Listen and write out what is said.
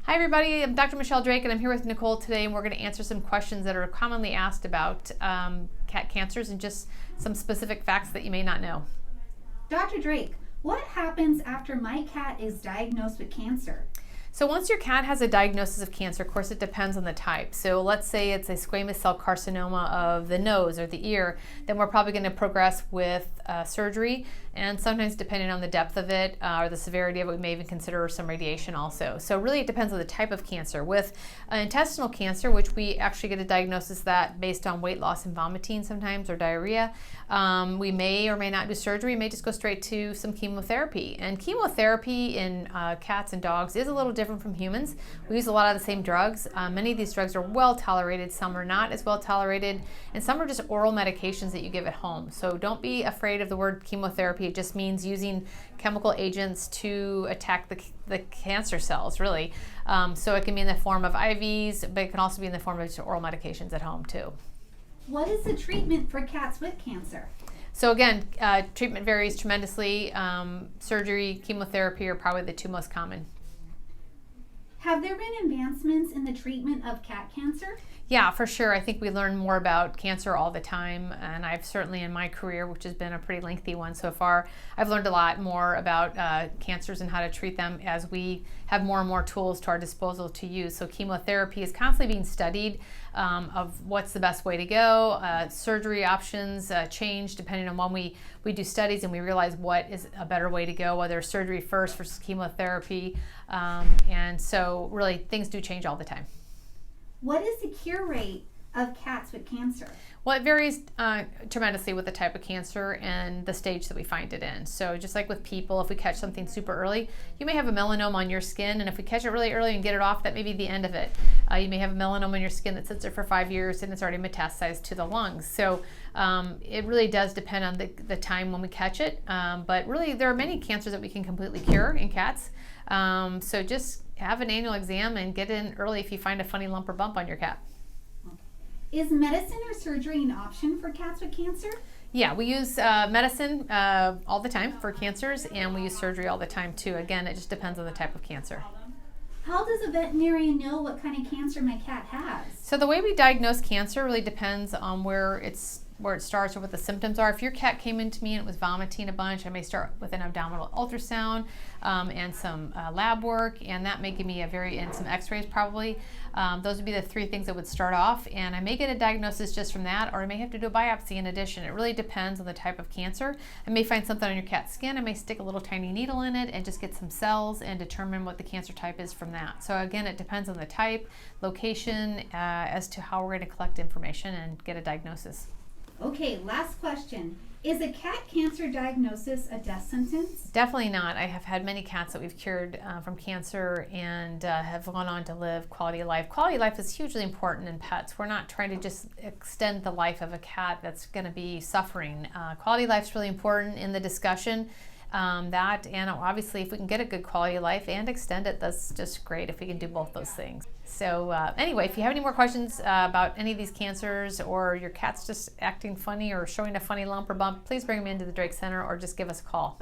Hi everybody, I'm Dr. Michele Drake and I'm here with Nicole today, and we're going to answer some questions that are commonly asked about cat cancers and just some specific facts that you may not know. Dr. Drake, what happens after my cat is diagnosed with cancer? So once your cat has a diagnosis of cancer, of course it depends on the type. So let's say it's a squamous cell carcinoma of the nose or the ear, then we're probably going to progress with surgery, and sometimes depending on the depth of it or the severity of it, we may even consider some radiation also. So really it depends on the type of cancer. With intestinal cancer, which we actually get a diagnosis that based on weight loss and vomiting sometimes or diarrhea, we may or may not do surgery. We may just go straight to some chemotherapy. And chemotherapy in cats and dogs is a little different from humans. We use a lot of the same drugs. Many of these drugs are well tolerated, some are not as well tolerated, and some are just oral medications that you give at home. So don't be afraid of the word chemotherapy. It just means using chemical agents to attack the cancer cells, really. So it can be in the form of IVs, but it can also be in the form of oral medications at home too. What is the treatment for cats with cancer? So again, treatment varies tremendously. Surgery, chemotherapy are probably the two most common. Have there been advancements in the treatment of cat cancer? Yeah, for sure. I think we learn more about cancer all the time, and I've certainly in my career, which has been a pretty lengthy one so far, I've learned a lot more about cancers and how to treat them as we have more and more tools to our disposal to use. So chemotherapy is constantly being studied of what's the best way to go. Surgery options change depending on when we do studies and we realize what is a better way to go, whether surgery first versus chemotherapy. And so really things do change all the time. What is the cure rate of cats with cancer? Well, it varies tremendously with the type of cancer and the stage that we find it in. So just like with people, if we catch something super early, you may have a melanoma on your skin, and if we catch it really early and get it off, that may be the end of it. You may have a melanoma on your skin that sits there for 5 years and it's already metastasized to the lungs. So it really does depend on the time when we catch it. But really, there are many cancers that we can completely cure in cats. So just have an annual exam and get in early if you find a funny lump or bump on your cat. Is medicine or surgery an option for cats with cancer? Yeah, we use medicine all the time for cancers, and we use surgery all the time too. Again, it just depends on the type of cancer. How does a veterinarian know what kind of cancer my cat has? So the way we diagnose cancer really depends on where it starts or what the symptoms are. If your cat came into me and it was vomiting a bunch, I may start with an abdominal ultrasound and some lab work, and that may give me and some x-rays probably. Those would be the three things that would start off, and I may get a diagnosis just from that, or I may have to do a biopsy in addition. It really depends on the type of cancer. I may find something on your cat's skin. I may stick a little tiny needle in it and just get some cells and determine what the cancer type is from that. So again, it depends on the type, location, as to how we're going to collect information and get a diagnosis. Okay, last question. Is a cat cancer diagnosis a death sentence? Definitely not. I have had many cats that we've cured from cancer and have gone on to live quality of life. Quality of life is hugely important in pets. We're not trying to just extend the life of a cat that's going to be suffering. Quality of life is really important in the discussion. And obviously if we can get a good quality of life and extend it, that's just great if we can do both those things. So anyway, if you have any more questions about any of these cancers, or your cat's just acting funny or showing a funny lump or bump, please bring them into the Drake Center or just give us a call.